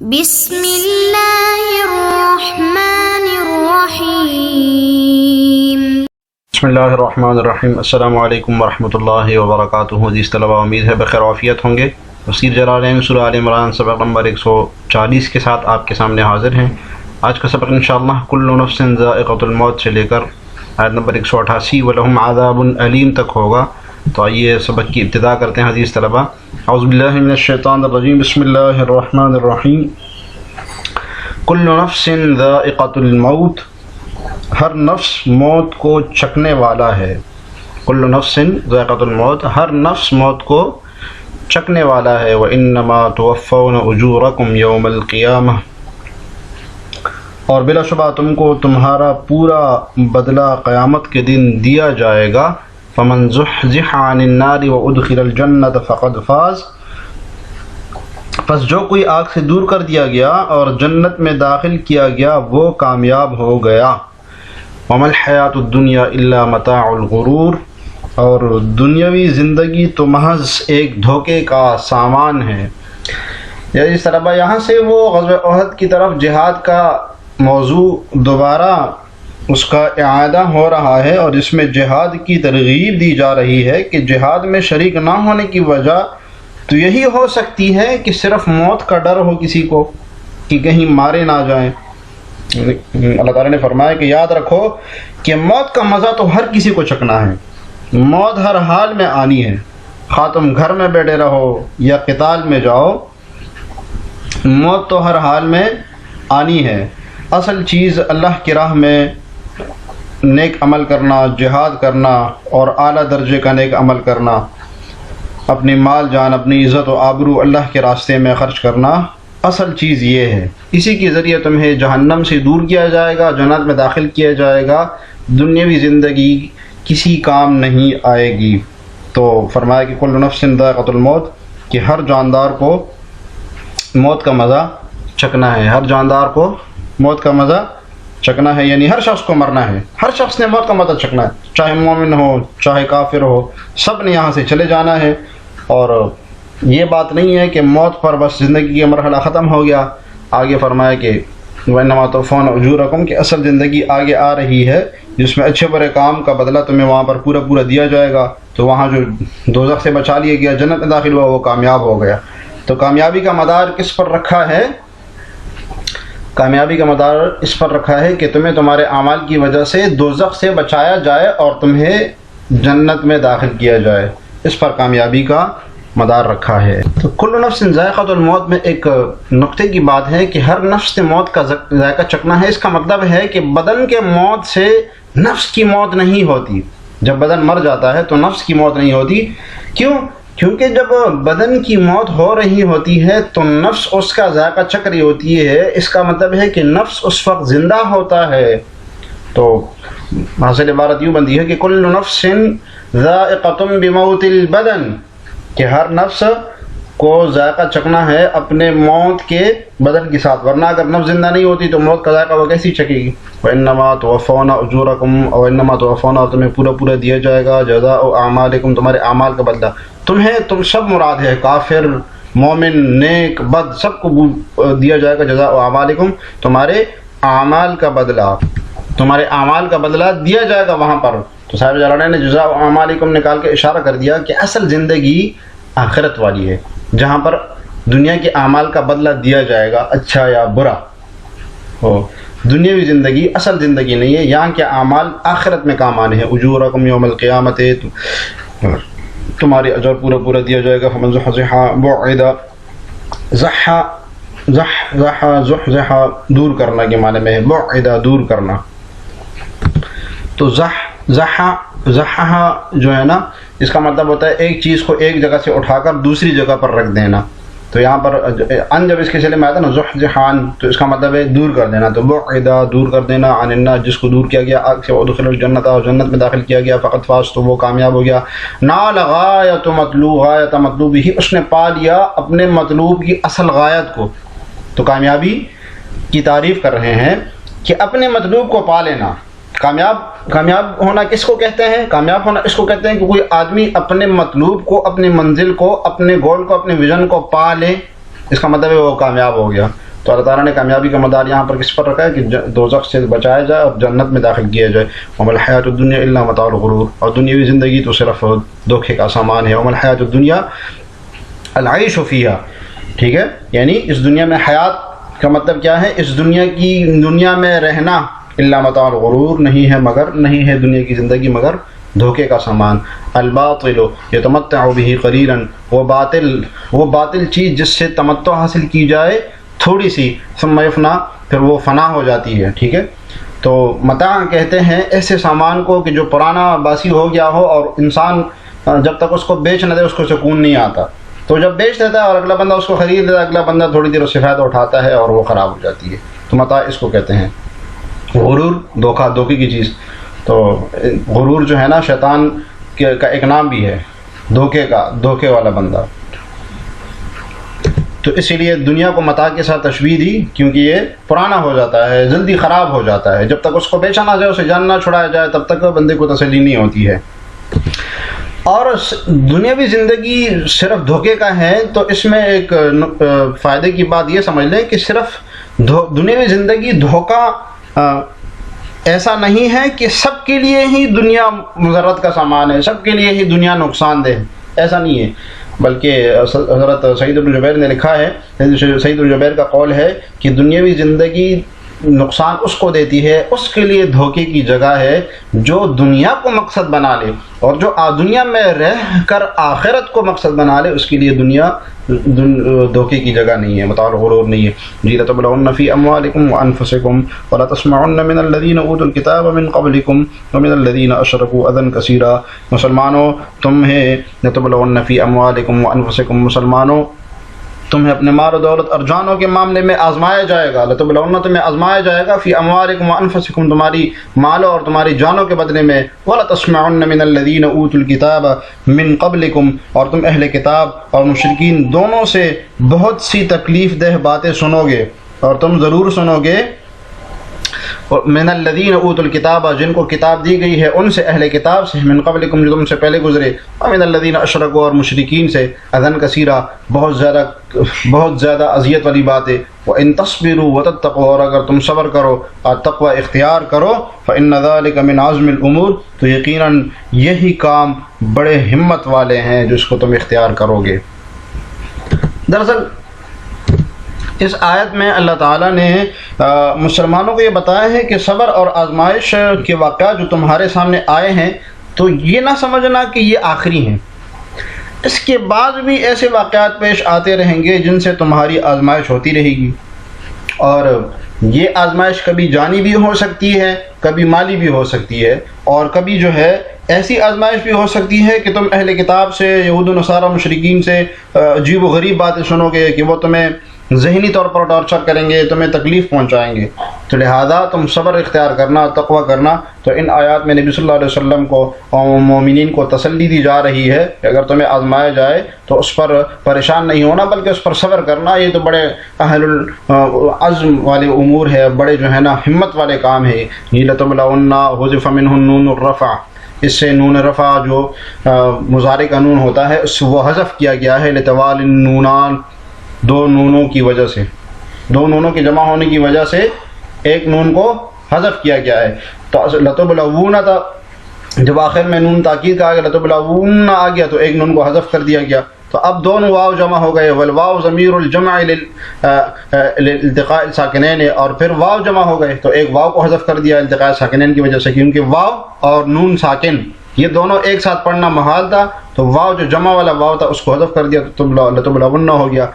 بسم اللہ الرحمن الرحیم۔ بسم اللہ الرحمن الرحیم۔ السلام علیکم ورحمۃ اللہ وبرکاتہ۔ عزیز طلبہ، امید ہے بخیر وعافیت ہوں گے۔ تفسیر جلالین سورہ آل عمران سبق نمبر 140 کے ساتھ آپ کے سامنے حاضر ہیں۔ آج کا سبق انشاءاللہ کل نفس ذائقۃ الموت سے لے کر آیت نمبر 188 وَلَهُمْ عَذَابٌ أَلِيمٌ تک ہوگا۔ تو آئیے سبق کی ابتدا کرتے ہیں عزیز طلبہ۔ اعوذ باللہ من الشیطان الرجیم، بسم اللہ الرحمن الرحیم۔ کل نفس ذائقۃ الموت، ہر نفس موت کو چکھنے والا ہے۔ کل نفس ذائقۃ الموت، ہر نفس موت کو چکھنے والا ہے۔ وَإِنَّمَا تُوَفَّوْنَ أُجُورَكُمْ يَوْمَ الْقِيَامَةِ، اور بلا شبہ تم کو تمہارا پورا بدلہ قیامت کے دن دیا جائے گا۔ فَمَنْ زُحْزِحَ عَنِ النَّارِ وَأُدْخِلَ الْجَنَّةَ فَقَدْ فَازَ، پس جو کوئی آگ سے دور کر دیا گیا اور جنت میں داخل کیا گیا وہ کامیاب ہو گیا۔ وَمَا الْحَيَاةُ الدُّنْيَا إِلَّا مَتَاعُ الْغُرُورِ، اور دنیاوی زندگی تو محض ایک دھوکے کا سامان ہے۔ یعنی اس طرح یہاں سے وہ غزوہ احد کی طرف جہاد کا موضوع دوبارہ اس کا اعادہ ہو رہا ہے، اور اس میں جہاد کی ترغیب دی جا رہی ہے کہ جہاد میں شریک نہ ہونے کی وجہ تو یہی ہو سکتی ہے کہ صرف موت کا ڈر ہو کسی کو کہ کہیں مارے نہ جائیں۔ اللہ تعالیٰ نے فرمایا کہ یاد رکھو کہ موت کا مزہ تو ہر کسی کو چکھنا ہے، موت ہر حال میں آنی ہے، خواہ تم گھر میں بیٹھے رہو یا قتال میں جاؤ، موت تو ہر حال میں آنی ہے۔ اصل چیز اللہ کی راہ میں نیک عمل کرنا، جہاد کرنا اور اعلیٰ درجے کا نیک عمل کرنا، اپنی مال جان، اپنی عزت و آبرو اللہ کے راستے میں خرچ کرنا، اصل چیز یہ ہے۔ اسی کے ذریعے تمہیں جہنم سے دور کیا جائے گا، جنت میں داخل کیا جائے گا، دنیاوی زندگی کسی کام نہیں آئے گی۔ تو فرمایا کہ کل نفس ذائقۃ الموت، کہ ہر جاندار کو موت کا مزہ چکھنا ہے، ہر جاندار کو موت کا مزہ چکھنا ہے، یعنی ہر شخص کو مرنا ہے، ہر شخص نے موت کا مزہ چکھنا ہے، چاہے مومن ہو چاہے کافر ہو، سب نے یہاں سے چلے جانا ہے۔ اور یہ بات نہیں ہے کہ موت پر بس زندگی کا مرحلہ ختم ہو گیا۔ آگے فرمایا کہ وَإِنَّمَا تُوَفَّوْنَ أُجُورَكُمْ، کہ اصل زندگی آگے آ رہی ہے جس میں اچھے برے کام کا بدلہ تمہیں وہاں پر پورا دیا جائے گا۔ تو وہاں جو دوزخ سے بچا لیا گیا، جنت میں داخل ہوا، وہ کامیاب ہو گیا۔ تو کامیابی کا مدار کس پر رکھا ہے؟ کامیابی کا مدار اس پر رکھا ہے کہ تمہیں تمہارے اعمال کی وجہ سے دوزخ سے بچایا جائے اور تمہیں جنت میں داخل کیا جائے، اس پر کامیابی کا مدار رکھا ہے۔ تو کل نفس ذائقۃ الموت میں ایک نقطے کی بات ہے کہ ہر نفس نے موت کا ذائقہ چکھنا ہے۔ اس کا مطلب ہے کہ بدن کے موت سے نفس کی موت نہیں ہوتی۔ جب بدن مر جاتا ہے تو نفس کی موت نہیں ہوتی۔ کیوں؟ کیونکہ جب بدن کی موت ہو رہی ہوتی ہے تو نفس اس کا ذائقہ چکھ رہی ہوتی ہے، اس کا مطلب ہے کہ نفس اس وقت زندہ ہوتا ہے۔ تو حاصل عبارت یوں بنتی ہے کہ کل نفس ذائقۃ بموت البدن، کہ ہر نفس کو ذائقہ چکھنا ہے اپنے موت کے بدن کے ساتھ، ورنہ اگر نفس زندہ نہیں ہوتی تو موت کا ذائقہ وہ کیسی چکھے گی؟ وَإِنَّمَا تُوَفَّوْنَ أُجُورَكُمْ، اور انما توفون، اور تمہیں پورا دیا جائے گا، جزاء اعمالکم، تمہارے اعمال کا بدلہ۔ تم سب مراد ہے، کافر، مومن، نیک، بد، سب کو دیا جائے گا جزاء اعمالکم، تمہارے اعمال کا بدلہ، تمہارے اعمال کا بدلہ دیا جائے گا وہاں پر۔ تو صاحب جلالین نے جزاء اعمالکم نکال کے اشارہ کر دیا کہ اصل زندگی آخرت والی ہے، جہاں پر دنیا کے اعمال کا بدلہ دیا جائے گا، اچھا یا برا ہو۔ دنیاوی زندگی اصل زندگی نہیں ہے، یہاں کے اعمال آخرت میں کام آنے ہیں۔ اجورکم یوم القیامت، تمہارے اجر پورا دیا جائے گا۔ فمن زحزح بعد، زحزح دور کرنا کے معنی میں ہے، بعد دور کرنا۔ تو زحزح جو ہے نا، اس کا مطلب ہوتا ہے ایک چیز کو ایک جگہ سے اٹھا کر دوسری جگہ پر رکھ دینا۔ تو یہاں پر ان جب اس کے چلے میں آتا نا زحزحان، تو اس کا مطلب ہے دور کر دینا۔ تو بعد دور کر دینا، عن الناس جس کو دور کیا گیا آگ سے، ادخل الجنت، اور جنت میں داخل کیا گیا، فقد فاز تو وہ کامیاب ہو گیا۔ نال غایت مطلوب، غایت مطلوبہ، اس نے پا لیا اپنے مطلوب کی اصل غایت کو۔ تو کامیابی کی تعریف کر رہے ہیں کہ اپنے مطلوب کو پا لینا۔ کامیاب ہونا کس کو کہتے ہیں؟ کامیاب ہونا اس کو کہتے ہیں کہ کوئی آدمی اپنے مطلوب کو، اپنے منزل کو، اپنے گول کو، اپنے ویژن کو پا لے، اس کا مطلب ہے وہ کامیاب ہو گیا۔ تو اللہ تعالیٰ نے کامیابی کا مدار یہاں پر کس پر رکھا ہے کہ دوزخ سے بچایا جائے اور جنت میں داخل کیا جائے. وما الحیات الدنیا الا متاع الغرور، اور دنیاوی زندگی تو صرف دھوکے کا سامان ہے. وما الحیات الدنیا العیش فیہا، ٹھیک ہے، یعنی اس دنیا میں حیات کا مطلب کیا ہے، اس دنیا میں رہنا الا متاع الغرور، نہیں ہے دنیا کی زندگی مگر دھوکے کا سامان. الباطل یتمتع به قلیلا، وہ باطل چیز جس سے تمتع حاصل کی جائے تھوڑی سی، ثم یفنا، پھر وہ فنا ہو جاتی ہے. ٹھیک ہے، تو متاع کہتے ہیں ایسے سامان کو کہ جو پرانا باسی ہو گیا ہو اور انسان جب تک اس کو بیچ نہ دے اس کو سکون نہیں آتا. تو جب بیچ دیتا ہے اور اگلا بندہ اس کو خرید لیتا ہے، اگلا بندہ تھوڑی دیر اس سے فائدہ اٹھاتا ہے اور وہ خراب ہو جاتی ہے. تو متاع اس کو کہتے ہیں. غرور دھوکے کی چیز. تو غرور جو ہے نا شیطان کا ایک نام بھی ہے، دھوکے والا بندہ. تو اسی لیے دنیا کو متاع کے ساتھ تشبیہ دی کیونکہ یہ پرانا ہو جاتا ہے، جلدی خراب ہو جاتا ہے. جب تک اس کو بیچا نہ جائے، اسے جان نہ چھڑایا جائے، تب تک بندے کو تسلی نہیں ہوتی ہے. اور دنیاوی زندگی صرف دھوکے کا ہے تو اس میں ایک فائدے کی بات یہ سمجھ لیں کہ صرف دنیاوی زندگی دھوکہ ایسا نہیں ہے کہ سب کے لیے ہی دنیا مضرت کا سامان ہے، سب کے لیے ہی دنیا نقصان دہ، ایسا نہیں ہے. بلکہ حضرت سعید بن جبیر نے لکھا ہے، سعید بن جبیر کا قول ہے کہ دنیاوی زندگی نقصان اس کو دیتی ہے، اس کے لیے دھوکے کی جگہ ہے جو دنیا کو مقصد بنا لے، اور جو دنیا میں رہ کر آخرت کو مقصد بنا لے اس کے لیے دنیا دھوکے کی جگہ نہیں ہے، متاع الغرور نہیں ہے. جی لتبلون فی اموالکم وانفسکم ولا تسمعن من الذین اوتوا الکتاب من قبلکم ومن الذین اشرکوا اذى کثیرا. مسلمانوں تمہیں لتبلون فی اموالکم وانفسکم، مسلمانوں تمہیں اپنے مال و دولت اور جانوں کے معاملے میں آزمایا جائے گا. لتبلون تمہیں آزمایا جائے گا فی اموالکم وانفسکم، تمہاری مالوں اور تمہاری جانوں کے بدلے میں. ولا تسمعن من الذین اوتوا الکتاب من قبلکم، اور تم اہل کتاب اور مشرکین دونوں سے بہت سی تکلیف دہ باتیں سنو گے، اور تم ضرور سنو گے. من الذین اوتوا الکتاب، جن کو کتاب دی گئی ہے ان سے، اہل کتاب سے، من قبلکم جو تم سے پہلے گزرے، ومن الذین اشرکوا، اور مشرکین سے، اذًا کثیرا، بہت زیادہ اذیت والی باتیں. وان تصبروا وتتقوا، اور اگر تم صبر کرو اور تقوی اختیار کرو، فان ذلک من عزم الامور، تو یقیناً یہی کام بڑے ہمت والے ہیں جو اس کو تم اختیار کرو گے. دراصل اس آیت میں اللہ تعالیٰ نے مسلمانوں کو یہ بتایا ہے کہ صبر اور آزمائش کے واقعات جو تمہارے سامنے آئے ہیں تو یہ نہ سمجھنا کہ یہ آخری ہیں، اس کے بعد بھی ایسے واقعات پیش آتے رہیں گے جن سے تمہاری آزمائش ہوتی رہے گی. اور یہ آزمائش کبھی جانی بھی ہو سکتی ہے، کبھی مالی بھی ہو سکتی ہے، اور کبھی جو ہے ایسی آزمائش بھی ہو سکتی ہے کہ تم اہل کتاب سے، یہود و نصارہ مشرکین سے عجیب و غریب باتیں سنو گے کہ وہ تمہیں ذہنی طور پر ٹارچر کریں گے، تمہیں تکلیف پہنچائیں گے. تو لہذا تم صبر اختیار کرنا، تقوی کرنا. تو ان آیات میں نبی صلی اللہ علیہ وسلم کو اور مومنین کو تسلی دی جا رہی ہے کہ اگر تمہیں آزمایا جائے تو اس پر پریشان نہیں ہونا بلکہ اس پر صبر کرنا. یہ تو بڑے اہل العزم والے امور ہے، بڑے جو ہے نا ہمت والے کام ہے. لتبلون حذف منہ النون الرفع، اس سے نون رفع جو مضارع کا نون ہوتا ہے اس وہ حذف کیا گیا ہے. لتوال النونان، دو نونوں کی وجہ سے، دو نونوں کے جمع ہونے کی وجہ سے ایک نون کو حذف کیا گیا ہے. تو لتبلون تھا، جب آخر میں نون تاکید کا آ گیا، لتبلون آ گیا تو ایک نون کو حذف کر دیا گیا. تو اب دونوں واو جمع ہو گئے، والواو ضمیر الجمع لالتقاء الساکنین، اور پھر واو جمع ہو گئے تو ایک واو کو حذف کر دیا التقاء ساکنین کی وجہ سے، کیونکہ واو اور نون ساکن یہ دونوں ایک ساتھ پڑھنا محال تھا. تو واو جو جمع والا واو تھا اس کو حذف کر دیا تو لتبلون ہو گیا.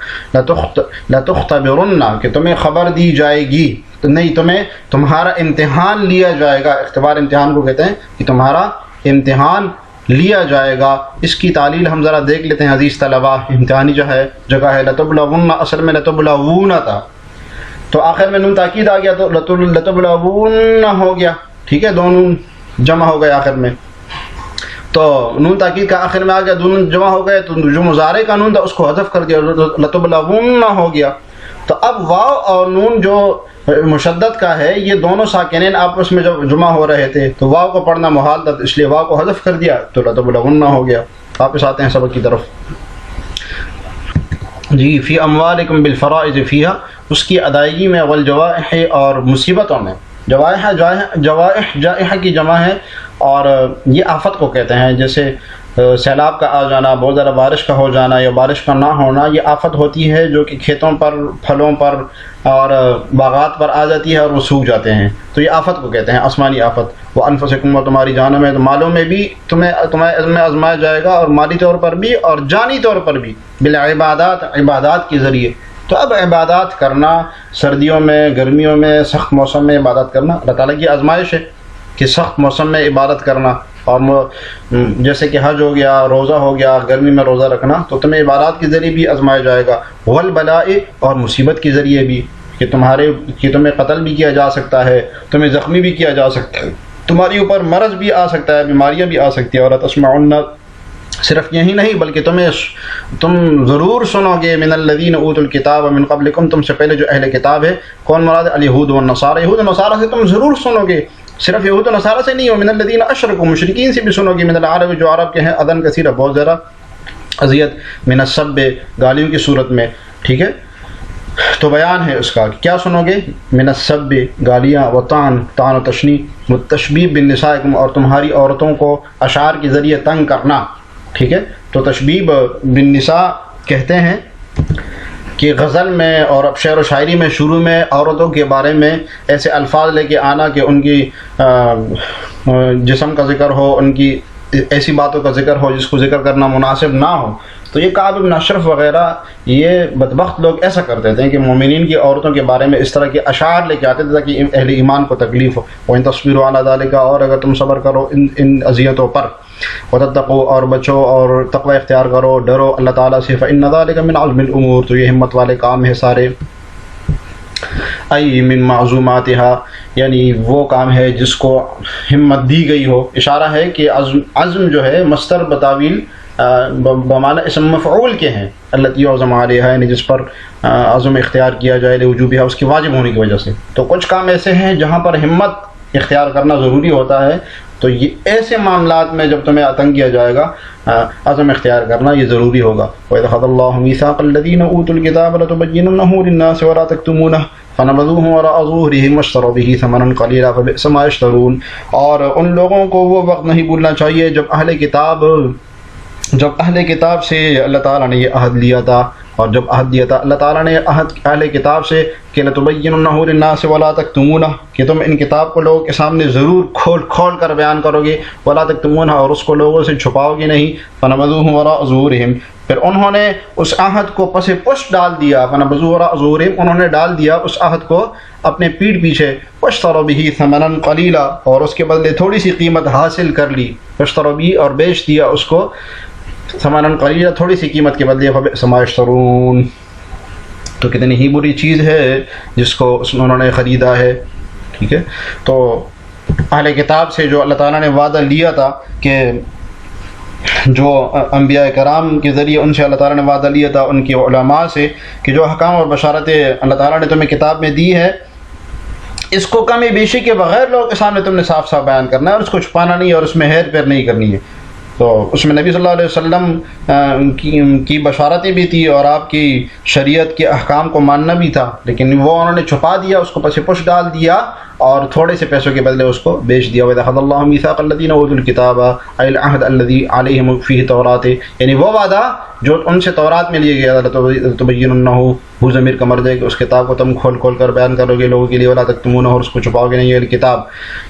لتختبرن، کہ تمہیں خبر دی جائے گی، تو نہیں تمہیں تمہارا امتحان لیا جائے گا. اختبار امتحان کو کہتے ہیں کہ تمہارا امتحان لیا جائے گا. اس کی تعلیل ہم ذرا دیکھ لیتے ہیں عزیز طلبہ. امتحانی جو ہے جگہ ہے لتبلون، اصل میں لتبلون تھا تو آخر میں نون تاکید آ گیا تو لتبلون ہو گیا. ٹھیک ہے، دو نون جمع ہو گئے آخر میں، تو نون تاکید کا آخر میں آ گیا، دو نون جمع ہو گئے تو جو مضارع کا نون تھا اس کو حذف کر دیا، لتبلون ہو گیا. تو اب واو اور نون جو مشدد کا ہے یہ دونوں ساکنین آپس میں جب جمع ہو رہے تھے تو واو کو پڑھنا محال تھا، اس لیے واو کو حذف کر دیا تو لتبلون ہو گیا. واپس آتے ہیں سبق کی طرف. جی فی اموالکم بالفرائض فیہا، اس کی ادائیگی میں، والجوائح اور مصیبتوں میں. جائحہ کی جمع ہے اور یہ آفت کو کہتے ہیں. جیسے سیلاب کا آ جانا، بہت زیادہ بارش کا ہو جانا یا بارش کا نہ ہونا، یہ آفت ہوتی ہے جو کہ کھیتوں پر، پھلوں پر اور باغات پر آ جاتی ہے اور وہ سوکھ جاتے ہیں. تو یہ آفت کو کہتے ہیں، آسمانی آفت. وہ انفسکم، اور تمہاری جانوں میں، تو مالوں میں بھی تمہیں آزمایا جائے گا، اور مالی طور پر بھی اور جانی طور پر بھی، بالعبادات، عبادات کے ذریعے. تو اب عبادات کرنا، سردیوں میں، گرمیوں میں، سخت موسم میں عبادت کرنا اللہ تعالیٰ کی آزمائش ہے کہ سخت موسم میں عبادت کرنا. اور جیسے کہ حج ہو گیا، روزہ ہو گیا، گرمی میں روزہ رکھنا، تو تمہیں عبادات کے ذریعے بھی آزمایا جائے گا. والبلاء، اور مصیبت کے ذریعے بھی، کہ تمہیں قتل بھی کیا جا سکتا ہے، تمہیں زخمی بھی کیا جا سکتا ہے، تمہاری اوپر مرض بھی آ سکتا ہے، بیماریاں بھی آ سکتی ہیں. اور تسمعن، صرف یہی نہیں بلکہ تم ضرور سنو گے، من الذین اوتوا الکتاب من قبلکم، تم سے پہلے جو اہل کتاب ہے. کون مراد؟ الیہود والنصارى، یہود و نصارہ سے تم ضرور سنو گے. صرف یہود و نصارہ سے نہیں ہو، من الذین اشرکوا، مشرکین سے بھی سنو گے. من العرب، جو عرب کے ہیں، اذًا کثیرا، بہت زیادہ اذیت. من السب، گالیوں کی صورت میں. ٹھیک ہے، تو بیان ہے اس کا کہ کیا سنو گے. من السب، گالیاں، وطعن، طعن و تشنیع، والتشبیب بالنسائکم، اور تمہاری عورتوں کو اشعار کے ذریعے تنگ کرنا. ٹھیک ہے، تو تشبیب بالنساء کہتے ہیں کہ غزل میں اور اب شعر و شاعری میں شروع میں عورتوں کے بارے میں ایسے الفاظ لے کے آنا کہ ان کی جسم کا ذکر ہو، ان کی ایسی باتوں کا ذکر ہو جس کو ذکر کرنا مناسب نہ ہو. تو یہ کعب بن اشرف وغیرہ، یہ بدبخت لوگ ایسا کرتے تھے کہ مومنین کی عورتوں کے بارے میں اس طرح کے اشعار لے کے آتے تھے تاکہ اہل ایمان کو تکلیف ہو. وَإِن تَصْبِرُوا عَلَىٰ ذَلِكَ، اور اگر تم صبر کرو ان اذیتوں پر، وَتَتَّقُوا، اور بچو اور تقوی اختیار کرو، ڈرو اللہ تعالیٰ سے، فَإِنَّ ذَلِكَ مِنْ عَزْمِ الْأُمُورِ، تو یہ ہمت والے کام ہے سارے. ای من معزوماتها، یعنی وہ کام ہے جس کو ہمت دی گئی ہو. اشارہ ہے کہ عزم جو ہے مصدر بتاویل بمعنی اسم مفعول کے ہیں، التی یعزم علیہا، یعنی جس پر عزم اختیار کیا جائے، لوجوبها، اس کے واجب ہونے کی وجہ سے. تو کچھ کام ایسے ہیں جہاں پر ہمت اختیار کرنا ضروری ہوتا ہے. تو یہ ایسے معاملات میں جب تمہیں تنگ کیا جائے گا، عزم اختیار کرنا یہ ضروری ہوگا. وَإِذْ أَخَذَ اللَّهُ مِيثَاقَ الَّذِينَ أُوتُوا الْكِتَابَ لَتُبَيِّنُنَّهُ لِلنَّاسِ وَلَا تَكْتُمُونَهُ فَنَبَذُوهُ وَرَاءَ ظُهُورِهِمْ وَاشْتَرَوْا بِهِ ثَمَنًا قَلِيلًا فَبِئْسَ مَا يَشْتَرُونَ. اور ان لوگوں کو وہ وقت نہیں بھولنا چاہیے جب اہل کتاب سے اللہ تعالیٰ نے یہ عہد لیا تھا، اور جب عہد دیا تھا اللہ تعالیٰ نے عہد اہل کتاب سے کہ لَتُبَيِّنُنَّهُ لِلنَّاسِ وَلَا تَكْتُمُونَهُ، کہ تم ان کتاب کو لوگوں کے سامنے ضرور کھول کر بیان کرو گے، وَلَا تَكْتُمُونَهُ، اور اس کو لوگوں سے چھپاؤ گے نہیں. فَنَبَذُوهُ وَرَاءَ ظُهُورِهِمْ، پھر انہوں نے اس عہد کو پس پشت ڈال دیا. فَنَبَذُوهُ وَرَاءَ ظُهُورِهِمْ، انہوں نے ڈال دیا اس عہد کو اپنے پیٹھ پیچھے. وَاشْتَرَوْا بِهِ ثَمَنًا قَلِيلًا، اور اس کے بدلے تھوڑی سی قیمت حاصل کر لی. وَاشْتَرَوْا بِهِ، اور بیچ دیا اس کو، ثَمَنًا قَلِيلًا، تھوڑی سی قیمت کے بدلے. فَبِئْسَ مَا يَشْتَرُونَ، تو کتنی ہی بری چیز ہے جس کو انہوں نے خریدا ہے. ٹھیک ہے، تو اہل کتاب سے جو اللہ تعالیٰ نے وعدہ لیا تھا کہ جو انبیاء کرام کے ذریعے ان سے اللہ تعالیٰ نے وعدہ لیا تھا، ان کے علماء سے، کہ جو حکام اور بشارتیں اللہ تعالیٰ نے تمہیں کتاب میں دی ہے، اس کو کمی بیشی کے بغیر لوگوں کے سامنے تم نے صاف صاف بیان کرنا ہے، اور اس کو چھپانا نہیں، اور اس میں ہیر پھیر نہیں کرنی ہے. تو اس میں نبی صلی اللہ علیہ وسلم کی بشارتیں بھی تھی اور آپ کی شریعت کے احکام کو ماننا بھی تھا، لیکن وہ انہوں نے چھپا دیا، اس کو پس پش ڈال دیا اور تھوڑے سے پیسوں کے بدلے اس کو بیچ دیا. وَإِذْ أَخَذَ اللَّهُ مِيثَاقَ الَّذِينَ أُوتُوا الْكِتَابَ أَيْ الْعَهْدَ الَّذِي عَلَيْهِمْ فِيهِ التَّوْرَاةُ، یعنی وہ وعدہ جو ان سے تورات میں لیا گیا تھا. تُبَيِّنُنَّهُ، وہ ضمیر کا مرجع ہے کہ اس کتاب کو تم کھول کر بیان کرو گے لوگوں کے لیے. وَلَا تَكْتُمُونَهُ، اور اس کو چھپاؤ گے نہیں. یہ کتاب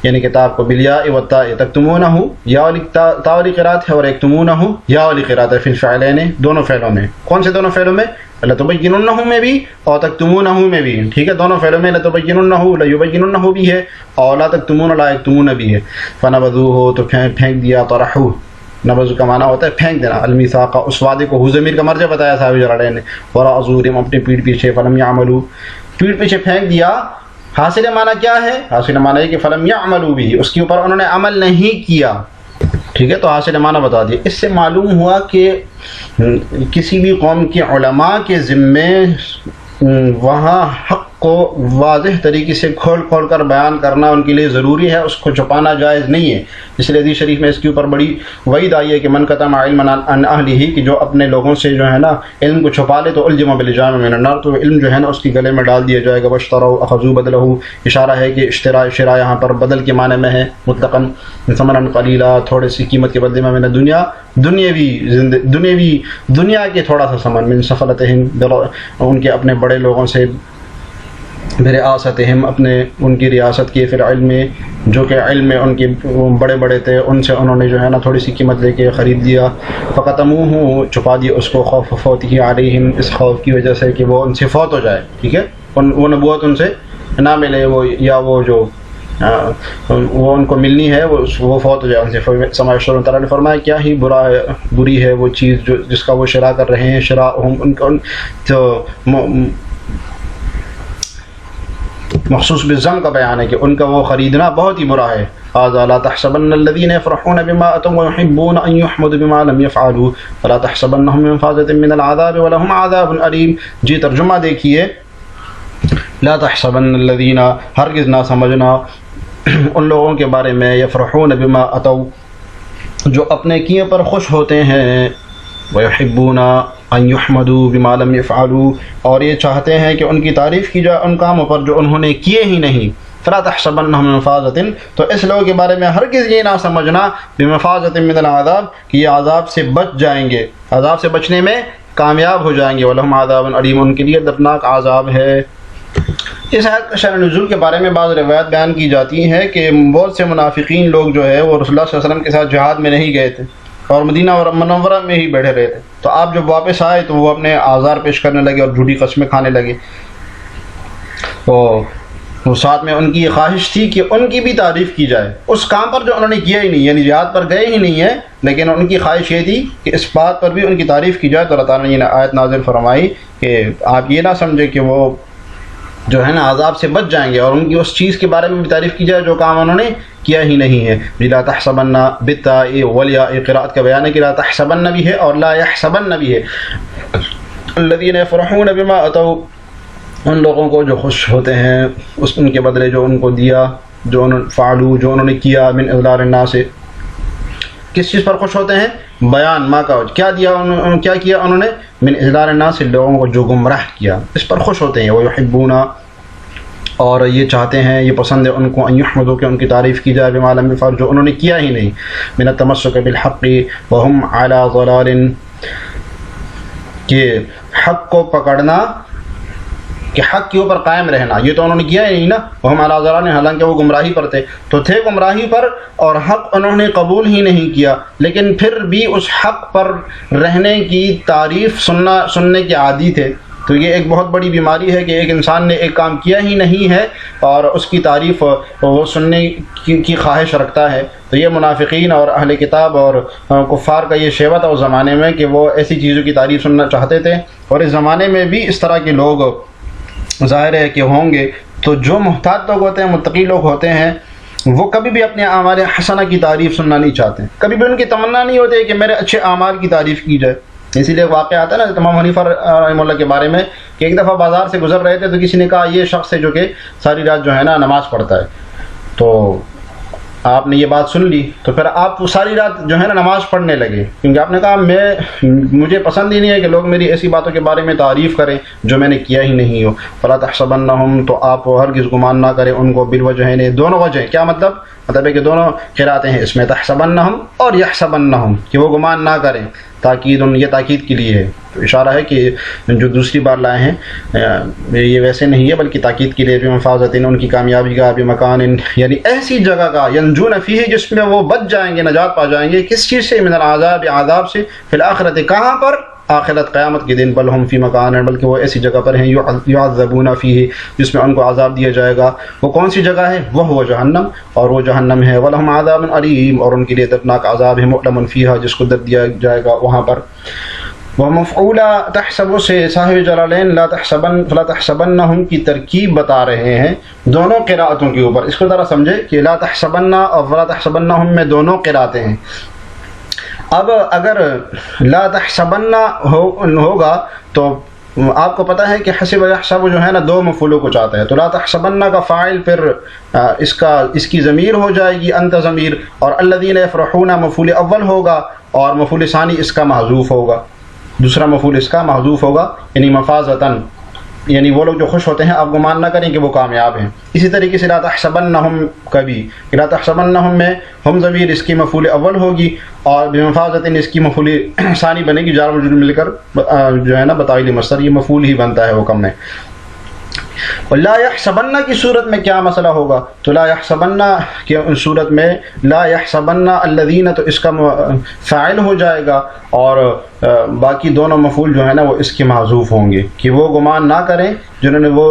یعنی کتاب کو بالياء والتاء، تَكْتُمُونَهُ یا والی تا والی قرات ہے، اور يَكْتُمُونَهُ یا والی قرات ہے، فی الفعلین، دونوں فعلوں میں. کون سے دونوں فعلوں میں؟ لَتُبَيِّنُنَّهُ میں بھی اور تَكْتُمُونَهُ میں بھی. ٹھیک ہے، دونوں فعلوں میں لَتُبَيِّنُنَّهُ، لَيُبَيِّنُنَّهُ بھی ہے، اور لَا تَكْتُمُونَ لا يَكْتُمُونَ بھی ہے. فَنَبَذُوهُ، تو پھینک دیا. طَرَحُوهُ، نبذ کا معنی ہوتا ہے پھینک دینا. المیثاق، اس وعدے کو، ضمیر کا مرجع بتایا صاحب جلالین نے. وَرَاءَ ظُهُورِهِمْ، اپنے پیٹھ پیچھے. فَلَمْ يَعْمَلُوا، پیٹھ پیچھے پھینک دیا. حاصل معنی کیا ہے؟ حاصل معنی ہے کہ فَلَمْ يَعْمَلُوا بِهِ، اس کے اوپر انہوں نے عمل نہیں کیا. ٹھیک ہے، تو حاصل معنی بتا دیا. اس سے معلوم ہوا کہ کسی بھی قوم کے علماء کے ذمے وہاں حق کو واضح طریقے سے کھول کھول کر بیان کرنا ان کے لیے ضروری ہے، اس کو چھپانا جائز نہیں ہے۔ اس لیے حدیث شریف میں اس کے اوپر بڑی وعید آئی ہے کہ من کتم علما عن اہلہ، کہ جو اپنے لوگوں سے جو ہے نا علم کو چھپا لے تو الجم بلجام من النار، تو علم جو ہے نا اس کے گلے میں ڈال دیا جائے گا۔ واشتروا اخذوا بدلہ، اشارہ ہے کہ شراء یہاں پر بدل کے معنی میں ہے، مطلقاً ثمنا قلیلا، تھوڑے سی قیمت کے بدلے میں من دنیا، دنیا کے تھوڑا سا ثمن، من سفلتہم، ان کے اپنے بڑے لوگوں سے، برعاستہم، ان کی ریاست کے، پھر علم میں، جو کہ علم میں ان کے بڑے بڑے تھے، ان سے انہوں نے جو ہے نا تھوڑی سی قیمت لے کے خرید دیا۔ فقتموہ، چھپا دیا اس کو، خوف فوتہ علیہم، اس خوف کی وجہ سے کہ وہ ان سے فوت ہو جائے، ٹھیک ہے، وہ نبوت ان سے نہ ملے، وہ یا وہ جو وہ ان کو ملنی ہے وہ فوت ہو جائے ان سے۔ سماعشر تعالیٰ نے فرمایا کیا ہی بری ہے وہ چیز جس کا وہ شرا کر رہے ہیں، شراءہم، ان تو مخصوص بالذم کا بیان ہے کہ ان کا وہ خریدنا بہت ہی برا ہے۔ هذا لا تحسبن الذين يفرحون بما أتوا ويحبون أن يحمدوا بما لم يفعلوا فلا تحسبنهم بمفازة من العذاب ولهم عذاب أليم۔ جی ترجمہ دیکھیے، لا تحسبن الذين، ہرگز نہ سمجھنا ان لوگوں کے بارے میں، یفرحون بما اتوا، جو اپنے کیے پر خوش ہوتے ہیں، ویحبون ان یحمدوا بما لم یفعلوا، اور یہ چاہتے ہیں کہ ان کی تعریف کی جائے ان کاموں پر جو انہوں نے کیے ہی نہیں۔ فلا تحسبنهم بمفازة، تو اس لوگوں کے بارے میں ہرگز یہ نہ سمجھنا بمفازة من العذاب، کہ یہ عذاب سے بچ جائیں گے، عذاب سے بچنے میں کامیاب ہو جائیں گے۔ ولہم عذاب علیم، ان کے لیے دردناک عذاب ہے۔ اس آیت کا شأن نزول کے بارے میں بعض روایات بیان کی جاتی ہیں کہ بہت سے منافقین لوگ جو ہے وہ رسول اللہ صلی اللہ علیہ وسلم کے ساتھ جہاد میں نہیں گئے تھے اور مدینہ اور منورہ میں ہی بیٹھے رہے تھے، تو آپ جب واپس آئے تو وہ اپنے آزار پیش کرنے لگے اور جھوٹی قسمیں کھانے لگے۔ تو ساتھ میں ان کی یہ خواہش تھی کہ ان کی بھی تعریف کی جائے اس کام پر جو انہوں نے کیا ہی نہیں، یعنی جہاد پر گئے ہی نہیں ہیں، لیکن ان کی خواہش یہ تھی کہ اس بات پر بھی ان کی تعریف کی جائے۔ تو اللہ تعالیٰ نے یہ آیت نازل فرمائی کہ آپ یہ نہ سمجھے کہ وہ جو ہے نا عذاب سے بچ جائیں گے، اور ان کی اس چیز کے بارے میں بھی تعریف کی جائے جو کام انہوں نے کیا ہی نہیں ہے۔ لا تحسبن بالتاء والیاء، قراءت کا بیان ہے کہ لا تحسبن بھی ہے اور لا یحسبن بھی ہے۔ الذین یفرحون بما اتوا، ان لوگوں کو جو خوش ہوتے ہیں ان کے بدلے جو ان کو دیا، جو انہوں نے کیا، من اضلال الناس، کس چیز پر خوش ہوتے ہیں؟ بیان ما کا کیا دیا، کیا کیا انہوں نے؟ من اضلال الناس، لوگوں کو جو گمراہ کیا، اس پر خوش ہوتے ہیں۔ ویحبون، اور یہ چاہتے ہیں، یہ پسند ہے ان کو، ان یحمدوا، کہ ان کی تعریف کی جائے، بما لم یفعلوا، جو انہوں نے کیا ہی نہیں، من التمسک بالحق وهم علی ضلال، کہ حق کو پکڑنا، کہ حق کے اوپر قائم رہنا، یہ تو انہوں نے کیا ہی نہیں نا، وهم علی ضلال، حالانکہ وہ گمراہی پر تھے، تو تھے گمراہی پر اور حق انہوں نے قبول ہی نہیں کیا، لیکن پھر بھی اس حق پر رہنے کی تعریف سننے کے عادی تھے۔ تو یہ ایک بہت بڑی بیماری ہے کہ ایک انسان نے ایک کام کیا ہی نہیں ہے اور اس کی تعریف وہ سننے کی خواہش رکھتا ہے۔ تو یہ منافقین اور اہل کتاب اور کفار کا یہ شیوہ تھا اس زمانے میں کہ وہ ایسی چیزوں کی تعریف سننا چاہتے تھے، اور اس زمانے میں بھی اس طرح کے لوگ ظاہر ہے کہ ہوں گے۔ تو جو محتاط لوگ ہوتے ہیں، متقی لوگ ہوتے ہیں، وہ کبھی بھی اپنے اعمال حسنہ کی تعریف سننا نہیں چاہتے، کبھی بھی ان کی تمنا نہیں ہوتی کہ میرے اچھے اعمال کی تعریف کی جائے۔ اسی لیے واقعہ آتا ہے نا امام حنیفہ رحمہ اللہ کے بارے میں کہ ایک دفعہ بازار سے گزر رہے تھے تو کسی نے کہا یہ شخص ہے جو کہ ساری رات جو ہے نا نماز پڑھتا ہے، تو آپ نے یہ بات سن لی تو پھر آپ ساری رات جو ہے نا نماز پڑھنے لگے، کیونکہ آپ نے کہا مجھے پسند ہی نہیں ہے کہ لوگ میری ایسی باتوں کے بارے میں تعریف کریں جو میں نے کیا ہی نہیں ہو۔ فلا تحسبنہم، تو آپ ہرگز گمان نہ کریں ان کو، بالوجہین، دونوں وجہ، کیا مطلب ہے کہ دونوں قراءتیں ہیں اس میں، تحسبنہم اور یحسبنہم، کہ وہ گمان نہ کریں، تاکید، یہ تاکید کے لیے ہے۔ تو اشارہ ہے کہ جو دوسری بار لائے ہیں یہ ویسے نہیں ہے بلکہ تاکید کے لیے، بمفازۃ، ان کی کامیابی کا، بمکان، یعنی ایسی جگہ کا، ینجون فیہ، جس میں وہ بچ جائیں گے، نجات پا جائیں گے، کس چیز سے؟ من العذاب، عذاب سے، فی الآخرۃ، کہاں پر؟ آخرت، قیامت کے دن، بل ہم فی مکان، بلکہ وہ ایسی جگہ پر ہیں، یعذبون فیہ، جس میں ان کو عذاب دیا جائے گا۔ وہ کون سی جگہ ہے؟ وہ جہنم، اور وہ جہنم ہے۔ ولہم عذاب علیم، اور ان کے لیے دردناک عذاب ہے، مؤلم فیہا، جس کو درد دیا جائے گا وہاں پر۔ ومفعولا تحسب سے صاحب جلالین لا تحسبن فلا تحسبنہم کی ترکیب بتا رہے ہیں دونوں قراءتوں کے اوپر۔ اس کو ذرا سمجھے کہ لا تحسبن اور فلا تحسبنہم میں دونوں قراءتیں ہیں۔ اب اگر لا تحسبن ہوگا تو آپ کو پتہ ہے کہ حسب یحسب جو ہے نا دو مفعولوں کو چاہتا ہے، تو لا تحسبن کا فاعل پھر اس کی ضمیر ہو جائے گی انت ضمیر، اور الذین یفرحون مفعول اول ہوگا اور مفعول ثانی اس کا محذوف ہوگا، دوسرا مفعول اس کا محذوف ہوگا، یعنی مفازتاً، یعنی وہ لوگ جو خوش ہوتے ہیں آپ گمان نہ کریں کہ وہ کامیاب ہیں۔ اسی طریقے سے لا تحسبنہم کبھی، لا تحسبنہم میں ہم ضمیر اس کی مفعول اول ہوگی اور بمفازتن اس کی مفعول ثانی بنے گی، جار مجرور مل کر جو ہے نا بطائل مصدر یہ مفعول ہی بنتا ہے حکم میں۔ اور لا یحسبن کی صورت میں کیا مسئلہ ہوگا؟ تو لا یحسبن کی صورت میں لا یحسبن الذین تو اس کا فاعل ہو جائے گا اور باقی دونوں مفعول جو ہے نا وہ اس کے محذوف ہوں گے، کہ وہ گمان نہ کریں جنہوں نے وہ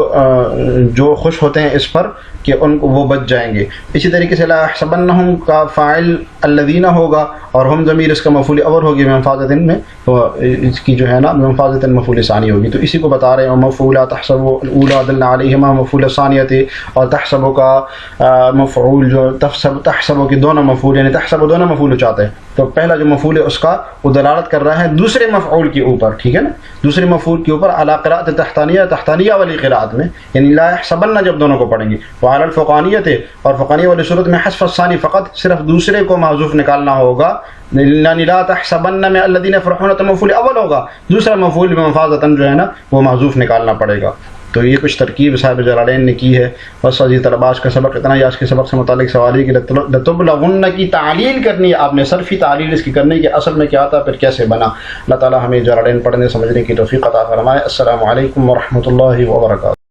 جو خوش ہوتے ہیں اس پر کہ ان کو وہ بچ جائیں گے۔ اسی طریقے سے لا یحسبنہم کا فاعل الذین ہوگا اور ہم ضمیر اس کا مفعول اول ہوگی بمفازتن میں، تو اس کی جو ہے نا بمفازتن مفعول ثانی ہوگی، تو اسی کو بتا رہے ہیں مفعول تحسب الاولی دل علیہما مفعول ثانیت، اور تحسب کا مفعول جو تحسب کے دونوں مفعول، یعنی تحسب دونوں مفعول چاہتے ہیں، تو پہلا جو مفعول ہے اس کا وہ دلالت کر رہا ہے دوسرے مفعول کے اوپر، ٹھیک ہے نا، دوسرے مفعول کے اوپر علی قراءۃ تحتانیہ والی قراءت میں، یعنی لا یحسبن جب دونوں کو پڑھیں گے، وعلی الفوقانیۃ اور فوقانیہ والی صورت میں حذف الثانی فقط صرف دوسرے کو محذوف نکالنا ہوگا، لا تحسبن میں الذین یفرحون تو مفعول اول ہوگا، دوسرا مفعول بمفازتن جو ہے نا وہ محذوف نکالنا پڑے گا۔ تو یہ کچھ ترکیب صاحب جلالین نے کی ہے۔ بس عزیز طلباء آج کا سبق اتنا ہی۔ آج کے سبق سے متعلق سوال ہے کہ لتبلغن کی تعلیل کرنی ہے، آپ نے صرفی تعلیل اس کی کرنے کی اصل میں کیا تھا پھر کیسے بنا۔ اللہ تعالیٰ ہمیں جلالین پڑھنے سمجھنے کی توفیق عطا فرمائے۔ السلام علیکم ورحمۃ اللہ وبرکاتہ۔